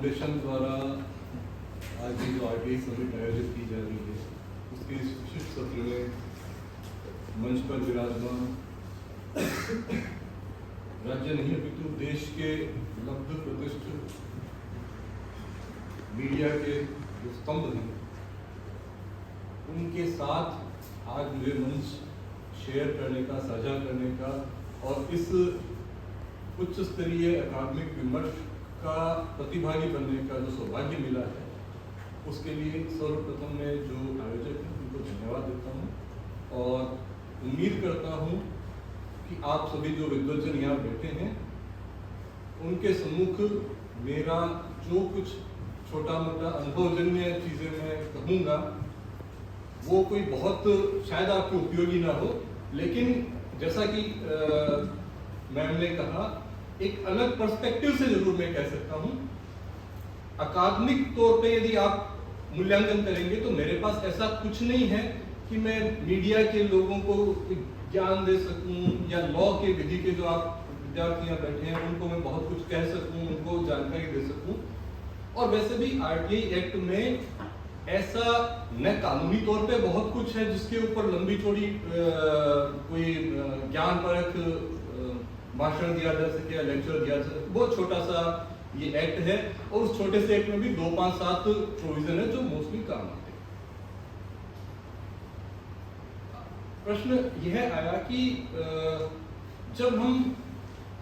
Foundation द्वारा आज की जो RTI समिट आयोजित की जा रही है उसके इस विशिष्ट सत्र में मंच पर विराजमान राज्य नहीं अपितु देश के लब्ध प्रतिष्ठित मीडिया के जो स्तंभ हैं उनके साथ आज मुझे मंच शेयर करने का, साझा करने का और इस उच्च स्तरीय अकादमिक विमर्श का प्रतिभागी बनने का जो सौभाग्य मिला है उसके लिए सर्वप्रथम मैं जो आयोजक हैं उनको धन्यवाद देता हूँ और उम्मीद करता हूँ कि आप सभी जो विद्वजन यहाँ बैठे हैं उनके सम्मुख मेरा जो कुछ छोटा मोटा अनुभवजन्य चीज़ें मैं कहूँगा वो कोई बहुत शायद आपके उपयोगी ना हो, लेकिन जैसा कि मैम ने कहा एक अलग पर्सपेक्टिव से जरूर मैं कह सकता हूँ। अकादमिक तौर पे यदि आप मूल्यांकन करेंगे तो मेरे पास ऐसा कुछ नहीं है कि मैं मीडिया के लोगों को ज्ञान दे सकूं या लॉ के विधि के जो आप विद्यार्थी यहाँ बैठे हैं उनको मैं बहुत कुछ कह सकूं, उनको जानकारी दे सकूं। और वैसे भी RTI एक्ट में ऐसा न कानूनी तौर पे बहुत कुछ है जिसके ऊपर लंबी चौड़ी कोई ज्ञान परक भाषण दिया जा सके या लेक्चर दिया जा सके। बहुत छोटा सा ये एक्ट है और उस छोटे से एक्ट में भी 2, 5, 7 प्रोविजन है जो मोस्टली काम आते हैं। प्रश्न यह आया कि जब हम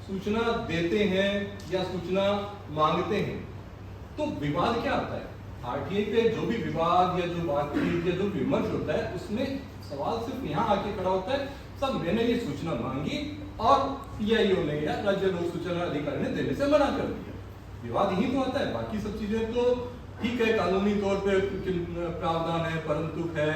सूचना देते हैं या सूचना मांगते हैं तो विवाद क्या आता है। RTI पे जो भी विवाद या जो बातचीत या जो विमर्श होता है उसमें सवाल सिर्फ यहाँ आके खड़ा होता है, सब मैंने ये सूचना मांगी और PIO ने या राज्य लोक सूचना अधिकारी ने देने से मना कर दिया। विवाद यही तो आता है, बाकी सब चीजें तो ठीक है, कानूनी तौर पे प्रावधान है, परंतु है,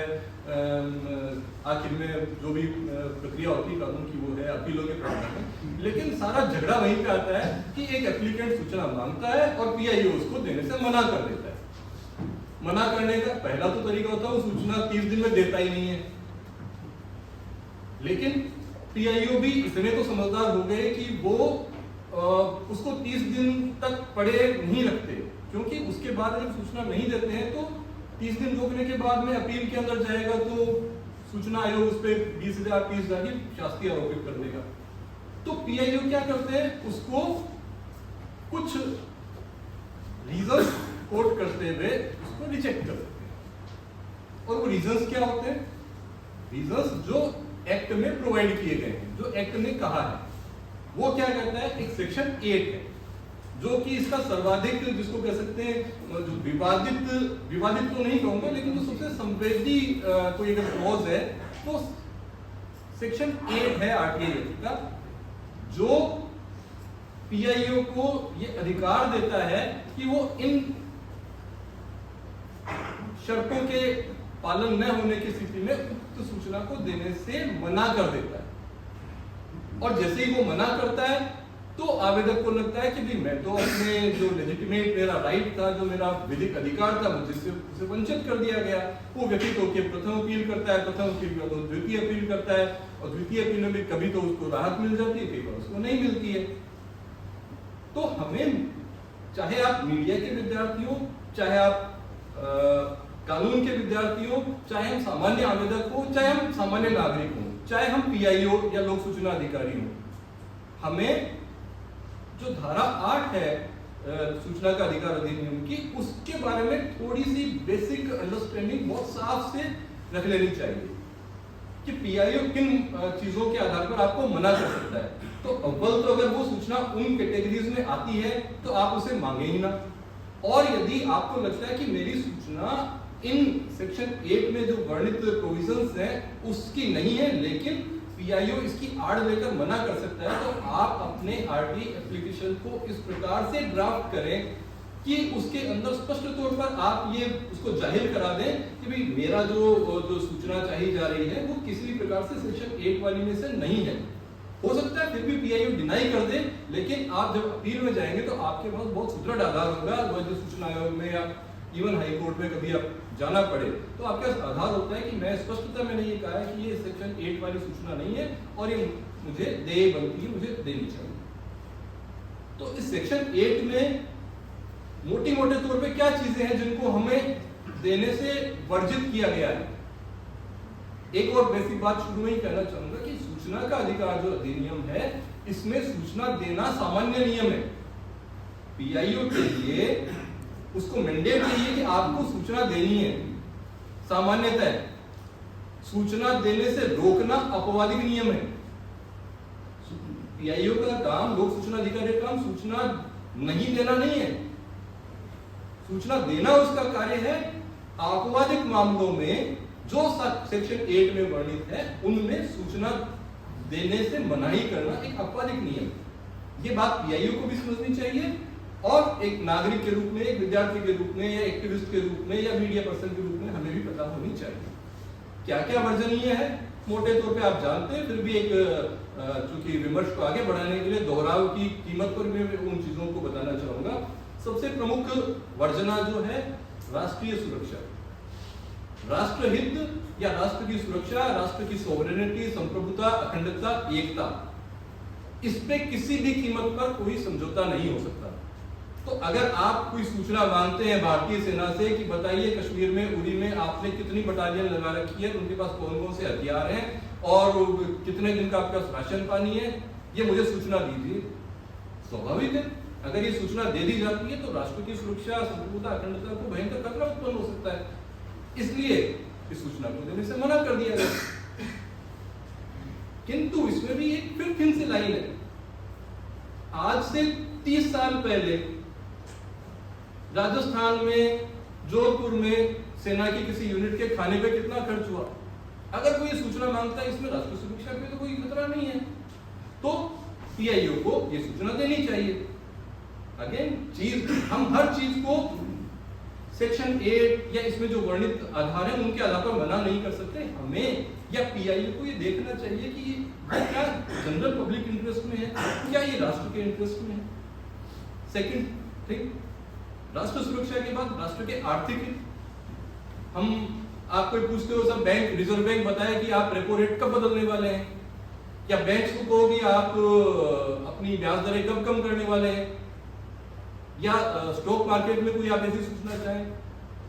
आखिर में जो भी प्रक्रिया होती है कानून की वो है, अपीलों के प्रावधान है। लेकिन सारा झगड़ा वहीं पे आता है कि एक एप्लीकेंट सूचना मांगता है और PIO उसको देने से मना कर देता है। मना करने का पहला तो तरीका होता है वो सूचना 30 दिन में देता ही नहीं है, लेकिन PIO भी इतने तो समझदार हो गए कि वो उसको 30 दिन तक पड़े नहीं रखते, क्योंकि उसके बाद जब सूचना नहीं देते हैं तो 30 दिन रोकने के बाद में अपील के अंदर जाएगा तो सूचना आयोग उस पर 20,000 30,000 की शास्ति आरोपित कर देगा। तो PIO क्या करते हैं, उसको कुछ रीजंस कोट करते हुए उसको रिजेक्ट कर देते हैं। और वो रीजंस क्या होते हैं, रीजंस जो एक्ट में प्रोवाइड किए गए हैं, जो एक्ट ने कहा है। वो क्या करता है, एक सेक्शन 8 है जो कि इसका सर्वाधिक जिसको कह सकते हैं जो विवादित तो नहीं कहूंगा, लेकिन जो सबसे संवेदी कोई अगर क्लॉज है तो सेक्शन 8 है RTI एक्ट का, जो PIO को ये अधिकार देता है कि वो इन शर्तों के पालन न होने की स्थिति में उक्त सूचना को देने से मना कर देता है। और जैसे ही वो मना करता है तो आवेदक को लगता है कि भाई मैं तो अपने जो लेजिटिमेट मेरा राइट था, जो मेरा विधिक अधिकार था, मुझसे उसे वंचित कर दिया गया। वो व्यक्ति होकर प्रथम अपील करता है, प्रथम अपील करता है, द्वितीय अपील करता है और द्वितीय अपील में भी कभी तो उसको राहत मिल जाती है, कई बार उसको नहीं मिलती है। तो हमें, चाहे आप मीडिया के विद्यार्थी हो, चाहे आप कानून के विद्यार्थी हो, चाहे हम सामान्य आवेदक हो, चाहे हम सामान्य नागरिक हो, चाहे हम PIO या लोक सूचना अधिकारी हो, हमें जो धारा 8 है सूचना का अधिकार अधिनियम की, उसके बारे में थोड़ी सी बेसिक अंडरस्टैंडिंग बहुत साफ से रख लेनी चाहिए कि PIO किन चीजों के आधार पर आपको मना कर सकता है। तो अव्वल तो अगर वो सूचना उन कैटेगरीज में आती है तो आप उसे मांगे ही ना, और यदि आपको लगता है कि मेरी सूचना इन सेक्शन 8 में जो वर्णित प्रोविजंस हैं उसकी नहीं है, लेकिन PIO इसकी आड़ लेकर मना कर सकता है, तो आप अपने RTI एप्लीकेशन को इस प्रकार से ड्राफ्ट करें कि उसके अंदर स्पष्ट तौर पर आप ये उसको जाहिर करा दें कि भाई मेरा जो सूचना चाहिए जा रही है वो किसी भी प्रकार से सेक्शन 8 वाली में से नहीं है। हो सकता है फिर भी PIO डिनाई कर दे, लेकिन आप जब अपील में जाएंगे तो आपके पास बहुत सुदृढ़ आधार होगा। राज्य सूचना आयोग में या इवन हाई कोर्ट में कभी आप जाना पड़े तो आपके पास आधार होता है कि मैं स्पष्टता मैंने ये कहा है कि ये सेक्शन 8 वाली सूचना नहीं है और ये मुझे दे बनती है, मुझे देनी चाहिए। तो इस सेक्शन 8 में मोटी मोटे तौर पे क्या चीजें हैं जिनको हमें देने से वर्जित किया गया है। एक और बेसिक बात शुरू में ही कहना चाहूंगा कि सूचना का अधिकार जो अधिनियम है, इसमें सूचना देना सामान्य नियम है। पीआईओ के लिए उसको मैंडेट चाहिए कि आपको सूचना देनी है, सामान्यतः सूचना देने से रोकना अपवादिक नियम है। पीआईओ का काम, लोक सूचना अधिकारी का काम सूचना नहीं देना नहीं है, सूचना देना उसका कार्य है। अपवादिक मामलों में जो सेक्शन 8 में वर्णित है उनमें सूचना देने से मनाही करना एक अपवादिक नियम। ये बात पीआईओ को भी समझनी चाहिए और एक नागरिक के रूप में, एक विद्यार्थी के रूप में या एक्टिविस्ट के रूप में या मीडिया पर्सन के रूप में हमें भी पता होनी चाहिए क्या क्या वर्जनीय है। मोटे तौर पे आप जानते हैं, फिर भी एक चूंकि विमर्श को आगे बढ़ाने के लिए दोहराव की कीमत पर मैं उन चीजों को बताना चाहूंगा। सबसे प्रमुख वर्जना जो है राष्ट्रीय सुरक्षा, राष्ट्रहित या राष्ट्र की सुरक्षा, राष्ट्र की सोवरेनिटी, संप्रभुता, अखंडता, एकता, इस पे किसी भी कीमत पर कोई समझौता नहीं हो सकता। तो अगर आप कोई सूचना मांगते हैं भारतीय सेना से कि बताइए कश्मीर में, उरी में आपने कितनी बटालियन लगा रखी है, उनके पास कौन कौन से हथियार हैं और कितने दिन का आपके पास राशन पानी है, ये मुझे सूचना दीजिए। स्वाभाविक है, अगर ये सूचना दे दी जाती है तो राष्ट्र की सुरक्षा, संप्रभुता, अखंडता को भयंकर खतरा उत्पन्न हो सकता है। इसलिए इस सूचना को देने से मना कर दिया गया। किंतु इसमें भी एक फिर से लाइन है। आज से 30 साल पहले राजस्थान में, जोधपुर में सेना की किसी यूनिट के खाने पे कितना खर्च हुआ। अगर कोई सूचना मांगता है इसमें राष्ट्रीय सुरक्षा पे तो कोई खतरा नहीं है, तो पीआईओ को ये सूचना देनी चाहिए। अगेन हम हर चीज को सेक्शन 8 या इसमें जो वर्णित आधार है उनके आधार पर मना नहीं कर सकते। हमें या पीआईओ को ये देखना चाहिए कि ये क्या जनरल पब्लिक इंटरेस्ट में है, क्या ये राष्ट्र के इंटरेस्ट में है। सेकंड थिंग, राष्ट्र सुरक्षा के बाद राष्ट्र के आर्थिक, हम आपको पूछते हो सब बैंक, रिजर्व बैंक बताए कि आप रेपो रेट कब बदलने वाले हैं, या बैंक्स को कहो कि आप अपनी ब्याज दरें कब कम करने वाले हैं, या स्टॉक मार्केट में कोई आप ऐसी सूचना चाहें,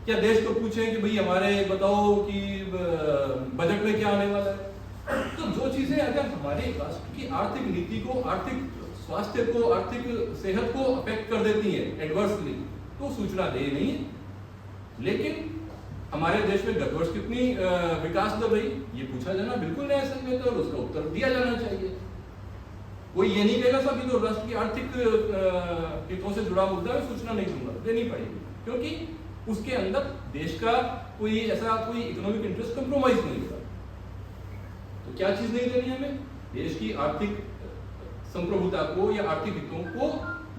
क्या देश को पूछें कि भाई हमारे बताओ कि बजट में क्या आने वाला है। तो जो चीजें अगर हमारे राष्ट्र की आर्थिक नीति को, आर्थिक स्वास्थ्य को, आर्थिक सेहत को अफेक्ट कर देती है एडवर्सली, तो सूचना दे नहीं है। लेकिन हमारे देश में गत वर्ष कितनी विकास दर रही, ये पूछा जाना बिल्कुल न्याय संगत है और उसका उत्तर दिया जाना चाहिए। कोई ये नहीं कहेगा साहब तो राष्ट्र की आर्थिक हितों से जुड़ा मुद्दा है, सूचना नहीं दूंगा, देनी पड़ेगी, क्योंकि उसके अंदर देश का कोई ऐसा कोई इकोनॉमिक इंटरेस्ट कंप्रोमाइज नहीं होगा। तो क्या चीज नहीं देनी हमें? देश की आर्थिक संप्रभुता को या आर्थिक हितों को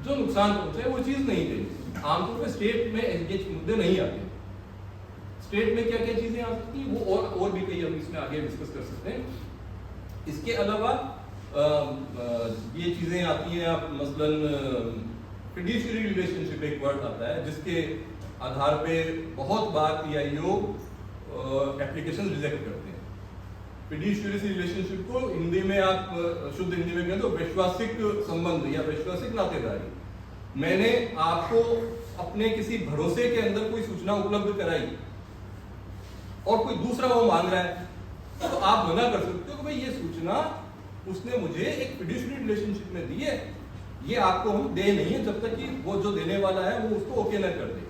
जो नुकसान पहुंचे वो चीज नहीं देनी। आमतौर पर स्टेट में ये मुद्दे नहीं आते। स्टेट में क्या क्या चीजें आ सकती हैं वो और भी कई हम इसमें आगे डिस्कस कर सकते हैं। इसके अलावा ये चीजें आती हैं, आप मसलन फिड्यूशियरी रिलेशनशिप एक वर्ड आता है जिसके आधार पे बहुत बार पीआईओ एप्लीकेशन रिजेक्ट करते हैं। फिड्यूशियरी रिलेशनशिप को हिंदी में आप शुद्ध हिंदी में कहें तो वैश्वासिक संबंध या वैश्वासिक नातेदारी। मैंने आपको अपने किसी भरोसे के अंदर कोई सूचना उपलब्ध कराई और कोई दूसरा वो मांग रहा है, तो आप मना कर सकते हो कि भाई ये सूचना उसने मुझे एक फिड्यूशियरी रिलेशनशिप में दी है, ये आपको हम दे नहीं है जब तक कि वो जो देने वाला है वो उसको ओके ना कर दे।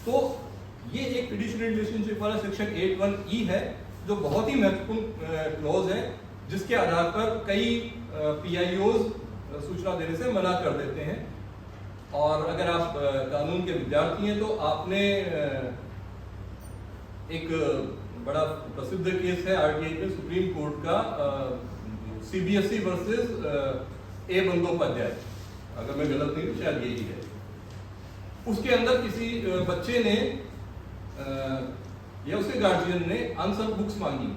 तो ये एक फिड्यूशियरी रिलेशनशिप वाला सेक्शन 8(1)(e) है जो बहुत ही महत्वपूर्ण क्लॉज है, जिसके आधार पर कई पीआईओज सूचना देने से मना कर देते हैं। और अगर आप कानून के विद्यार्थी हैं तो आपने एक बड़ा प्रसिद्ध केस है आरटीआई पे सुप्रीम कोर्ट का, सीबीएसई वर्सेस ए बंदोपाध्याय, अगर मैं गलत नहीं तो शायद यही है। उसके अंदर किसी बच्चे ने या उसके गार्जियन ने आंसर बुक्स मांगी,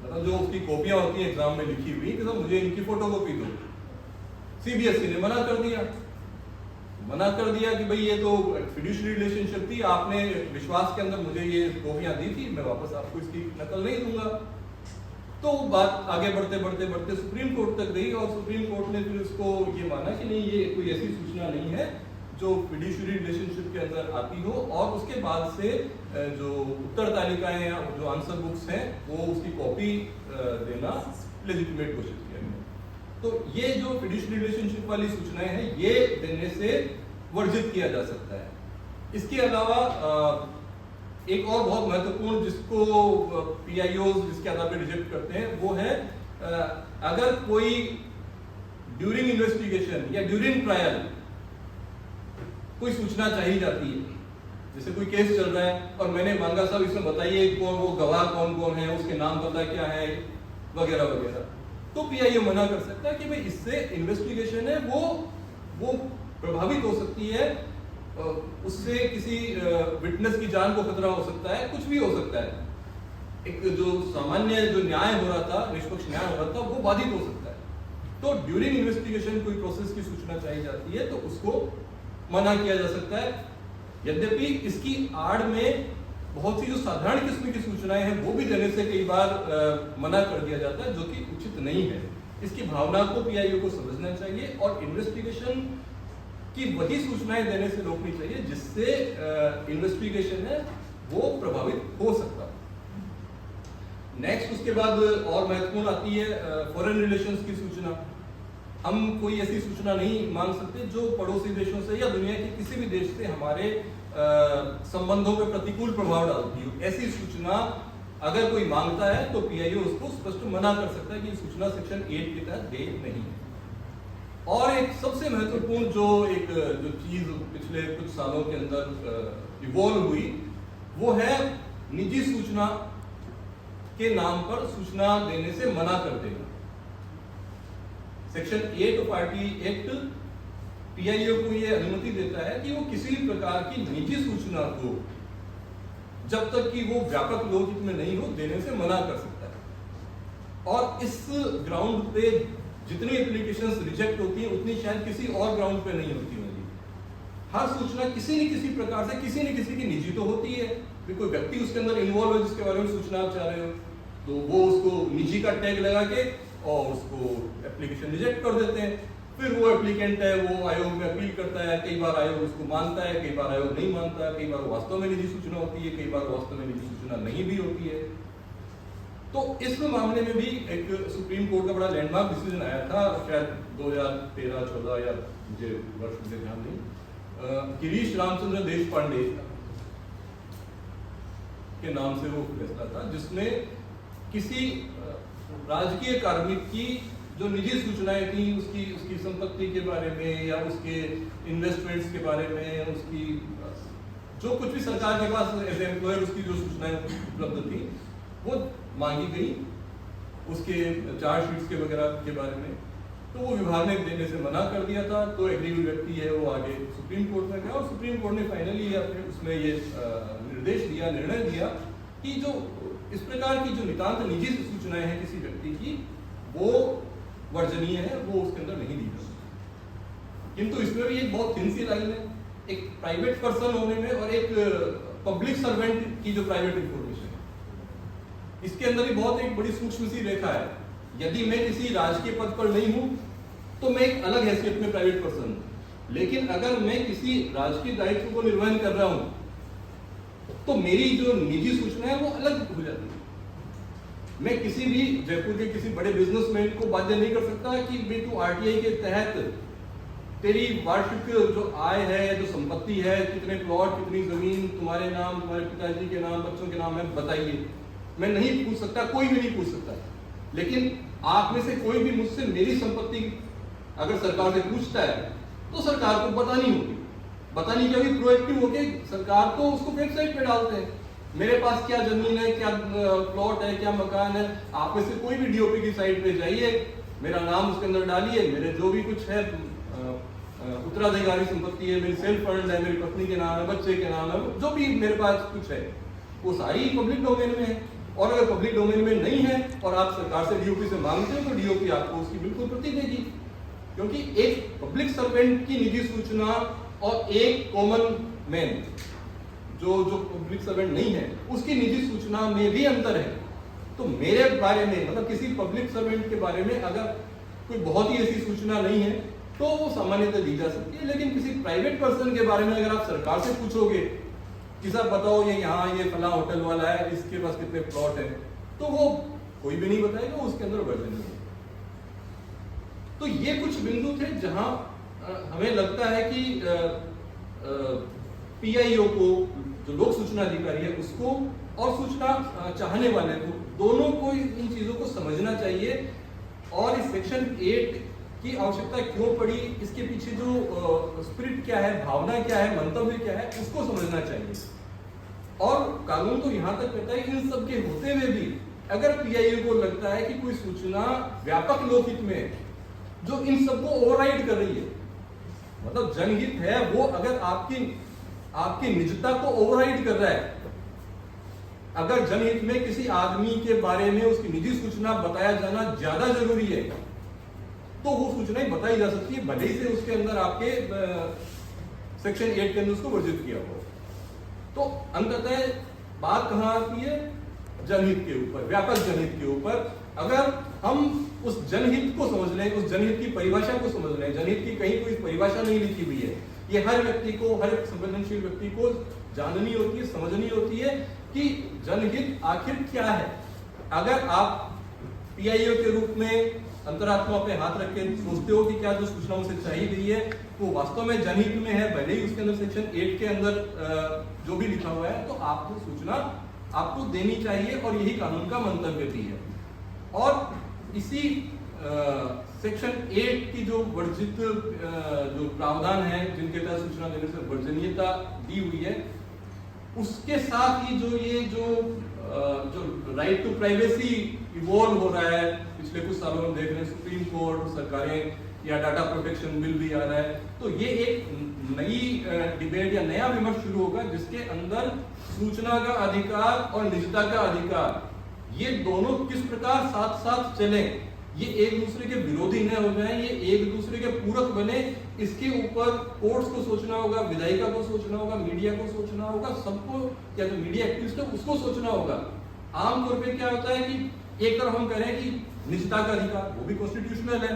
मतलब जो उसकी कॉपियां होती हैं एग्जाम में लिखी हुई कि मुझे इनकी फोटोकॉपी दो। सीबीएसई ने मना कर दिया कि भाई ये तो फिड्यूशियरी रिलेशनशिप थी, आपने विश्वास के अंदर मुझे ये कॉपियां दी थी, मैं वापस आपको इसकी नकल नहीं दूंगा। तो बात आगे बढ़ते सुप्रीम कोर्ट तक गई और सुप्रीम कोर्ट ने फिर उसको ये माना कि नहीं, ये कोई ऐसी सूचना नहीं है जो फिड्यूशियरी रिलेशनशिप के अंदर आती हो, और उसके बाद से जो उत्तर तालिकाएं या जो आंसर बुक्स हैं वो उसकी कॉपी देना लेजिटिमेट घोषित किया गया। तो ये जो फिड्यूशियरी रिलेशनशिप वाली सूचनाएं हैं ये देने से वर्जित किया जा सकता है। इसके अलावा एक और बहुत महत्वपूर्ण जिसको PIOs जिसके आधार पर रिजेक्ट करते हैं वो है अगर कोई ड्यूरिंग इन्वेस्टिगेशन या ड्यूरिंग ट्रायल कोई सूचना चाहिए जाती है, जैसे कोई केस चल रहा है और मैंने मांगा साहब इसमें बताइए कौन वो गवाह कौन कौन है, उसके नाम पता क्या है वगैरह वगैरह, तो PIO मना कर सकता है कि भाई इससे इन्वेस्टिगेशन है वो प्रभावित हो सकती है, उससे किसी विटनेस की जान को खतरा हो सकता है, कुछ भी हो सकता है, एक जो सामान्य जो न्याय हो रहा था, निष्पक्ष न्याय हो रहा था वो बाधित हो सकता है। तो ड्यूरिंग इन्वेस्टिगेशन कोई प्रोसेस की सूचना चाहिए जाती है तो उसको मना किया जा सकता है। यद्यपि इसकी आड़ में बहुत सी जो साधारण किस्म की सूचनाएं हैं वो भी देने से कई बार मना कर दिया जाता है, जो कि उचित नहीं है। इसकी भावना को PIO को समझना चाहिए और इन्वेस्टिगेशन की वही सूचनाएं देने से रोकनी चाहिए जिससे इन्वेस्टिगेशन है वो प्रभावित हो सकता है। नेक्स्ट उसके बाद और महत्वपूर्ण आती है फॉरेन रिलेशंस की सूचना। हम कोई ऐसी सूचना नहीं मांग सकते जो पड़ोसी देशों से या दुनिया के किसी भी देश से हमारे संबंधों पर प्रतिकूल प्रभाव डालती हो। ऐसी सूचना अगर कोई मांगता है तो PIO उसको स्पष्ट मना कर सकता है कि सूचना सेक्शन 8 के तहत दे नहीं है। और एक सबसे महत्वपूर्ण जो चीज पिछले कुछ सालों के अंदर इवॉल्व हुई वो है निजी सूचना के नाम पर सूचना देने से मना कर देना। Section 8 of RT act PIO को यह अनुमति देता है कि वो किसी भी प्रकार की निजी सूचना को जब तक कि वो व्यापक लोकहित में नहीं हो देने से मना कर सकता है। और इस ग्राउंड पे जितनी एप्लीकेशंस रिजेक्ट होती हैं उतनी शायद किसी और ग्राउंड पे नहीं होती होंगी। हर सूचना किसी न किसी प्रकार से किसी न किसी की निजी तो होती है, कोई व्यक्ति उसके अंदर इन्वॉल्व है जिसके बारे में सूचना आप चाह रहे हो, तो वो उसको निजी का टैग लगा के और उसको एप्लीकेशन रिजेक्ट कर देते हैं। फिर वो एप्लीकेंट है वो आयोग में अपील करता है, कई बार आयोग उसको मानता है, कई बार आयोग नहीं मानता है, कई बार वास्तव में निजी सूचना होती है, कई बार वास्तव में निजी सूचना नहीं भी होती है। तो इस मामले में भी एक सुप्रीम कोर्ट का बड़ा लैंडमार्क डिसीजन आया था, शायद 2013-14 या मुझे वर्ष मुझे ध्यान नहीं, गिरीश रामचंद्र देशपांडे के नाम से वो फैसला था जिसमें किसी राजकीय कार्मिक की जो निजी सूचनाएं थी उसकी संपत्ति के बारे में या उसके इन्वेस्टमेंट्स के बारे में, उसकी जो कुछ भी सरकार के पास एज एम्प्लॉयर उसकी जो सूचनाएं उपलब्ध थी वो मांगी गई उसके चार्जशीट्स के वगैरह के बारे में, तो वो विभाग ने देने से मना कर दिया था। तो एग्रीड व्यक्ति है वो आगे सुप्रीम कोर्ट में गया और सुप्रीम कोर्ट ने फाइनली उसमें ये निर्णय दिया कि जो इस प्रकार की जो नितांत निजी सूचनाएं हैं किसी व्यक्ति की वो वर्जनीय है, वो उसके अंदर नहीं दी जा सकती। किंतु इसमें भी एक बहुत थिन सी लाइन है, एक प्राइवेट पर्सन होने में और एक पब्लिक सर्वेंट की जो प्राइवेट इंफॉर्मेशन है इसके अंदर ही बहुत एक बड़ी सूक्ष्म सी रेखा है। यदि मैं किसी राजकीय पद पर नहीं हूं तो मैं एक अलग हैसियत में प्राइवेट पर्सन हूं, लेकिन अगर मैं किसी राजकीय दायित्व को निर्वहन कर रहा हूं तो मेरी जो निजी सूचना है वो अलग हो जाती है। मैं किसी भी जयपुर के किसी बड़े बिजनेसमैन को बाध्य नहीं कर सकता कि भाई तू RTI के तहत तेरी वार्षिक जो आय है, जो संपत्ति है, कितने प्लॉट, कितनी जमीन तुम्हारे नाम, तुम्हारे पिताजी के नाम, बच्चों के नाम है, बताइए। मैं नहीं पूछ सकता, कोई भी नहीं पूछ सकता। लेकिन आप में से कोई भी मुझसे मेरी संपत्ति अगर सरकार से पूछता है तो सरकार को बतानी होगी। बतानी क्या होगी? प्रोएक्टिव होके सरकार तो उसको वेबसाइट पे डालते हैं, मेरे पास क्या जमीन है, क्या प्लॉट है, क्या मकान है। आप में से कोई भी DOP की साइट पे जाइए, मेरा नाम उसके अंदर डालिए, मेरे जो भी कुछ है उत्तराधिकारी संपत्ति है, मेरी सेल्फ फंड है, मेरी पत्नी के नाम है, बच्चे के नाम है, जो भी मेरे पास कुछ है वो सारी पब्लिक डोमेन में है। और अगर पब्लिक डोमेन में नहीं है और आप सरकार से DOP से मांगते हो तो DOP आपको उसकी बिल्कुल प्रति देगी, क्योंकि एक पब्लिक सर्वेंट की निजी सूचना और एक कॉमन मैन जो पब्लिक सर्वेंट नहीं है उसकी निजी सूचना में भी अंतर है। तो मेरे बारे में, मतलब किसी पब्लिक सर्वेंट के बारे में अगर कोई बहुत ही ऐसी सूचना नहीं है तो वो सामान्यतः दी जा सकती है। लेकिन किसी प्राइवेट पर्सन के बारे में अगर आप सरकार से पूछोगे कि साहब बताओ ये यहाँ ये फला होटल वाला है, इसके पास कितने प्लॉट है, तो वो कोई भी नहीं बताएगा, उसके अंदर वर्जन नहीं है। तो ये कुछ बिंदु थे जहां हमें लगता है कि पीआईओ को, जो लोक सूचना अधिकारी है, उसको और सूचना चाहने वाले को, दोनों को इन चीजों को समझना चाहिए और इस सेक्शन 8 की आवश्यकता क्यों पड़ी, इसके पीछे जो स्पिरिट क्या है, भावना क्या है, मंतव्य क्या है, उसको समझना चाहिए। और कानून तो यहां तक कहता है कि इन सब के होते हुए भी अगर पीआईओ को लगता है कि कोई सूचना व्यापक लोकहित में है जो इन सबको ओवरराइड कर रही है, मतलब जनहित है वो, अगर आपकी निजता को ओवरराइड कर रहा है, अगर जनहित में किसी आदमी के बारे में उसकी निजी सूचना बताया जाना ज्यादा जरूरी है, तो वो सूचनाएं बताई जा सकती है, भले ही से उसके अंदर आपके सेक्शन 8 के अंदर उसको वर्जित किया हो। तो अंततः बात कहां आती है? जनहित के ऊपर, व्यापक जनहित के ऊपर। अगर हम उस जनहित को समझ लें, उस जनहित की परिभाषा को समझ लें, जनहित की कहीं कोई परिभाषा नहीं लिखी हुई है, ये हर व्यक्ति को, हर संवेदनशील व्यक्ति को जाननी होती है, समझनी होती है कि जनहित आखिर क्या है। अगर आप पीआईओ के रूप में अंतरात्मा पे हाथ रख के सोचते हो कि क्या जो सूचना उसे चाहिए गई है वो वास्तव में जनहित में है, भले ही उसके अंदर सेक्शन 8 के अंदर जो भी लिखा हुआ है, तो आपको सूचना आपको देनी चाहिए और यही कानून का मंतव्य भी है। और इसी सेक्शन 8 की जो वर्जित जो प्रावधान है, जिनके तहत सूचना देने से वर्जनीयता दी हुई है, उसके साथ ही जो राइट टू प्राइवेसी इवॉल्व हो रहा है पिछले कुछ सालों में, देख रहे हैं सुप्रीम कोर्ट, सरकारें या डाटा प्रोटेक्शन बिल भी आ रहा है, तो ये एक नई डिबेट या नया विमर्श शुरू होगा जिसके अंदर सूचना का अधिकार और निजता का अधिकार, ये दोनों किस प्रकार साथ साथ चले, ये एक दूसरे के विरोधी न हो जाए, ये एक दूसरे के पूरक बने, इसके ऊपर कोर्ट्स को सोचना होगा, विधायिका को सोचना होगा, मीडिया को सोचना होगा, सबको, या जो मीडिया एक्टिविस्ट है उसको सोचना होगा। आमतौर पे क्या होता है कि एक तरफ हम कह रहे हैं कि निजता का अधिकार, वो भी कॉन्स्टिट्यूशनल है,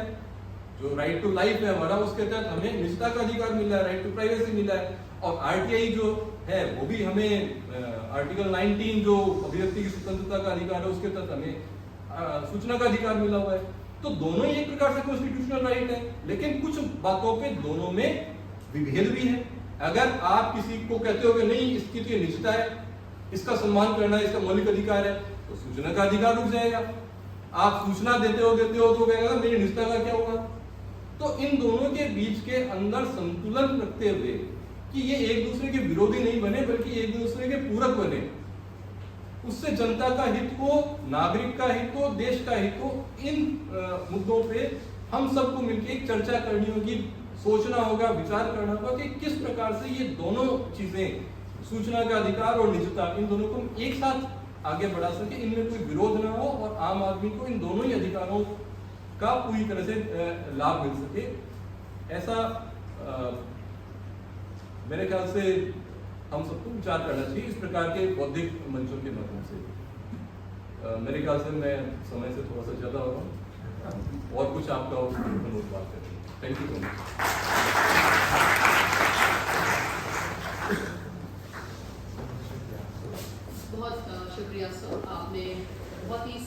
जो राइट टू लाइफ है हमारा, उसके तहत हमें निजता का अधिकार मिला है, राइट टू प्राइवेसी मिला है, और आरटीआई जो है वो भी हमें आर्टिकल 19 जो अभिव्यक्ति की स्वतंत्रता का अधिकार है, उसके तहत हमें सूचना का अधिकार मिला हुआ है। तो दोनों ही एक प्रकार से कॉन्स्टिट्यूशनल राइट है, लेकिन कुछ बातों पे दोनों में विभेद भी है। अगर आप किसी को कहते हो कि नहीं इसकी तो निजता है, इसका सम्मान करना इसका मौलिक अधिकार है, तो सूचना का अधिकार रुक जाएगा। आप सूचना देते हो तो कहेगा मेरी निजता का क्या होगा। तो इन दोनों के बीच के अंदर संतुलन रखते हुए कि ये एक दूसरे के विरोधी नहीं बने बल्कि एक दूसरे के पूरक बने, उससे जनता का हित हो, नागरिक का हित हो, देश का हित हो, इन मुद्दों पे हम सबको मिलकर एक चर्चा करनी होगी, सोचना होगा, विचार करना होगा कि किस प्रकार से ये दोनों चीजें, सूचना का अधिकार और निजता, इन दोनों को हम एक साथ आगे बढ़ा सके, इनमें कोई विरोध ना हो और आम आदमी को इन दोनों ही अधिकारों का पूरी तरह से लाभ मिल सके। ऐसा मेरे ख्याल से हम सबको विचार करना चाहिए इस प्रकार के बौद्धिक मंचों के माध्यम से। मेरे ख्याल से मैं समय से थोड़ा सा ज्यादा हो रहा हूँ, और कुछ आपका अनुरोध बात करें। Thank you so much. बहुत शुक्रिया सर, आपने बहुत ही